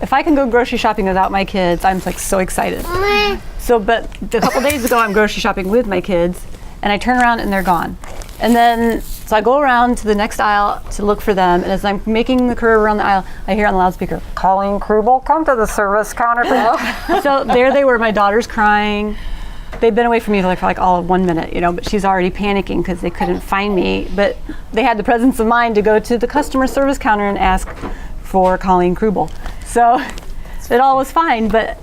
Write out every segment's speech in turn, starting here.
if I can go grocery shopping without my kids, I'm like so excited. So, but a couple days ago, I'm grocery shopping with my kids, and I turn around and they're gone. And then, so I go around to the next aisle to look for them, and as I'm making the curve around the aisle, I hear on the loudspeaker, "Coleen Krubl, come to the service counter." So there they were, my daughter's crying. They'd been away from me for like all of 1 minute, you know, but she's already panicking because they couldn't find me. But they had the presence of mind to go to the customer service counter and ask for Coleen Krubl. So it all was fine, but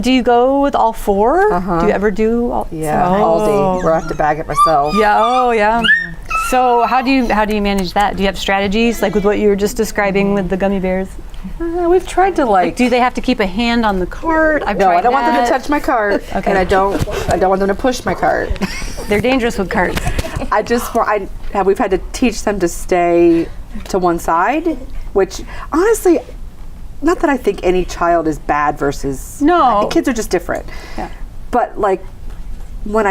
do you go with all four? Do you ever do all? Yeah, Aldi, where I have to bag it myself. Yeah, oh yeah. So how do you manage that? Do you have strategies like with what you were just describing with the gummy bears? We've tried to like. Do they have to keep a hand on the cart? No, I don't want them to touch my cart, and I don't want them to push my cart. They're dangerous with carts. We've had to teach them to stay to one side, which honestly, not that I think any child is bad versus. No, kids are just different. Yeah. But like,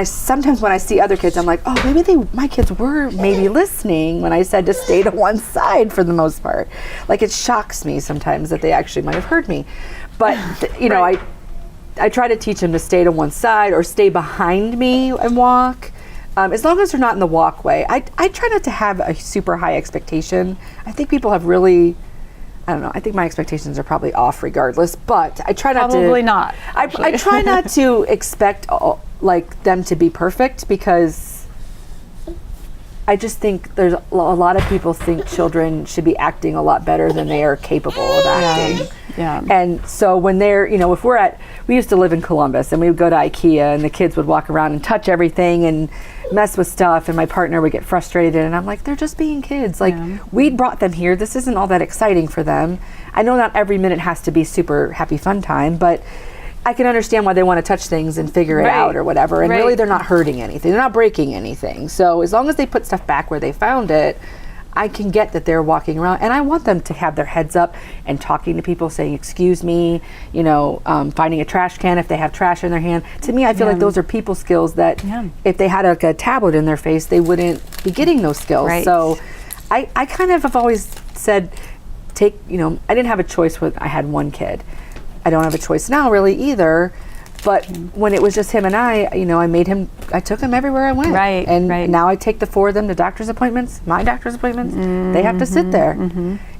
sometimes when I see other kids, I'm like, oh, maybe my kids were maybe listening when I said to stay to one side for the most part. Like, it shocks me sometimes that they actually might have heard me. But you know, I try to teach them to stay to one side or stay behind me and walk. As long as they're not in the walkway. I try not to have a super high expectation. I think people have really, I don't know, I think my expectations are probably off regardless, but I try not to. Probably not. I try not to expect like them to be perfect, because I just think there's a lot of people think children should be acting a lot better than they are capable of acting. Yeah. And so when they're, you know, we used to live in Columbus, and we would go to IKEA, and the kids would walk around and touch everything and mess with stuff, and my partner would get frustrated, and I'm like, they're just being kids. Like, we brought them here. This isn't all that exciting for them. I know not every minute has to be super happy fun time, but I can understand why they want to touch things and figure it out or whatever. And really, they're not hurting anything. They're not breaking anything. So as long as they put stuff back where they found it, I can get that they're walking around. And I want them to have their heads up and talking to people, saying, excuse me, you know, finding a trash can if they have trash in their hand. To me, I feel like those are people skills that if they had a tablet in their face, they wouldn't be getting those skills. Right. So I kind of have always said, I didn't have a choice when I had one kid. I don't have a choice now really either, but when it was just him and I, you know, I took him everywhere I went. Right. And now I take the four of them to doctor's appointments, my doctor's appointments. They have to sit there.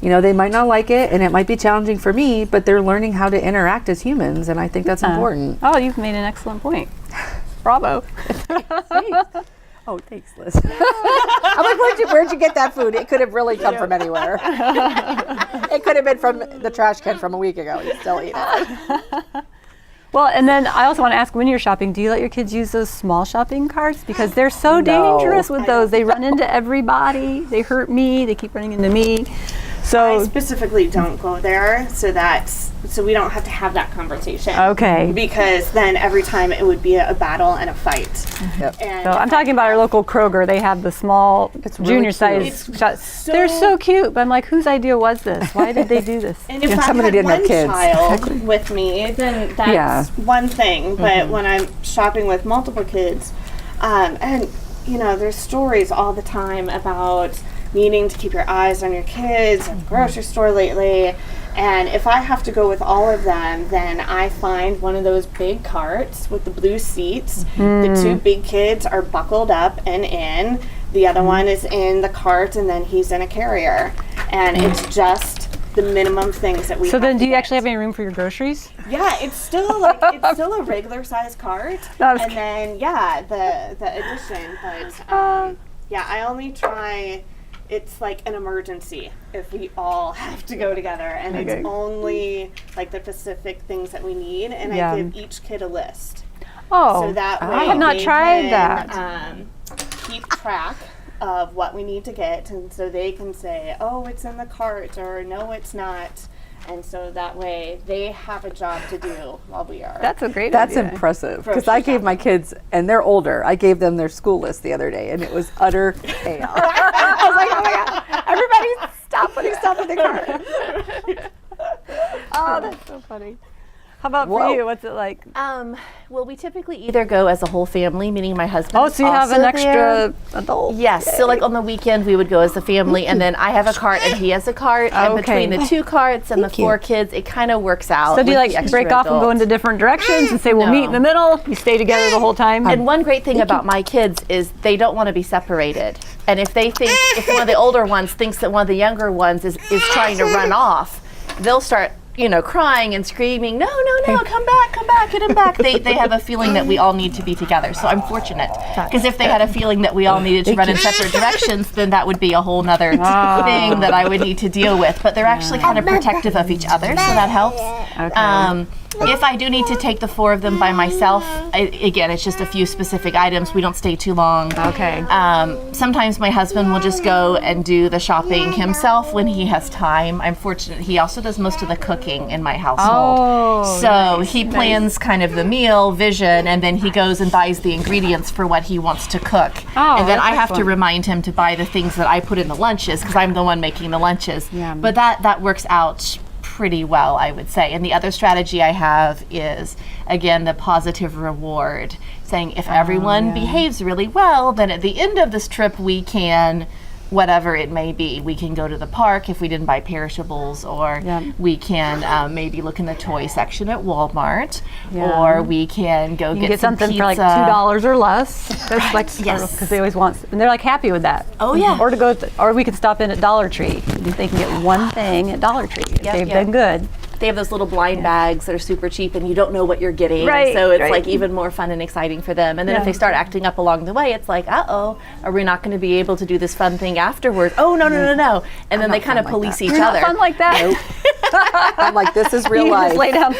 You know, they might not like it, and it might be challenging for me, but they're learning how to interact as humans, and I think that's important. Oh, you've made an excellent point. Bravo. Oh, thanks, Liz. I'm like, where'd you get that food? It could have really come from anywhere. It could have been from the trash can from a week ago. You still eat it. Well, and then I also want to ask, when you're shopping, do you let your kids use those small shopping carts? Because they're so dangerous with those. They run into everybody. They hurt me. They keep running into me. So I specifically don't go there so we don't have to have that conversation. Okay. Because then every time it would be a battle and a fight. Yep. And So I'm talking about our local Kroger. They have the small junior size shots. They're so cute, but I'm like, whose idea was this? Why did they do this? And if I somebody had didn't have one kids. child with me, then that's one thing. But when I'm shopping with multiple kids, and you know, there's stories all the time about needing to keep your eyes on your kids at the grocery store lately. And if I have to go with all of them, then I find one of those big carts with the blue seats. The two big kids are buckled up and in. The other one is in the cart, and then he's in a carrier. And it's just the minimum things that we So have then do to you get. actually have any room for your groceries? Yeah, it's still a regular size cart. And then the addition. But I only try. It's like an emergency if we all have to go together, and it's only like the specific things that we need, and I give each kid a list. Oh, So that way I have not they tried can, that. Keep track of what we need to get, and so they can say, oh, it's in the cart, or no, it's not. And so that way they have a job to do while we are. That's a great That's idea. impressive, because I gave my kids, and they're older, I gave them their school list the other day, and it was utter chaos. I was like, oh my God, everybody stop putting stuff in the cart. Oh, that's so funny. How about for you? What's it like? Well, we typically either go as a whole family, meaning my husband. Oh, so you have an extra adult? Yes. Yay. So like on the weekend, we would go as a family, and then I have a cart and he has a cart. And between the 2 carts and the 4 kids, it kind of works out. So do you like break off and go into different directions and say, we'll meet in the middle? You stay together the whole time? And one great thing about my kids is they don't want to be separated. And if they think, if one of the older ones thinks that one of the younger ones is trying to run off, they'll start, crying and screaming, no, come back, get him back. They have a feeling that we all need to be together. So I'm fortunate. Because if they had a feeling that we all needed to run in separate directions, then that would be a whole nother thing that I would need to deal with. But they're actually kind of protective of each other, so that helps. Okay. If I do need to take the 4 of them by myself, again, it's just a few specific items. We don't stay too long. Okay. Sometimes my husband will just go and do the shopping himself when he has time. I'm fortunate. He also does most of the cooking in my household. So he plans kind of the meal, vision, and then he goes and buys the ingredients for what he wants to cook. And then I have to remind him to buy the things that I put in the lunches because I'm the one making the lunches. Yeah. But that works out pretty well, I would say. And the other strategy I have is, again, the positive reward, saying if everyone behaves really well, then at the end of this trip we can, whatever it may be, we can go to the park if we didn't buy perishables, or we can maybe look in the toy section at Walmart, or we can go get some something pizza. for like $2 or less. That's like, because they always want, and they're like happy with that. Oh yeah. Or to go, or we could stop in at Dollar Tree. They can get one thing at Dollar Tree. They've been good. They have those little blind bags that are super cheap and you don't know what you're getting. Right, so it's like even more fun and exciting for them. And then if they start acting up along the way, it's like, are we not going to be able to do this fun thing afterward? Oh, no. And then they kind of police each other. Not fun like that. I'm like, this is real life. Just lay down.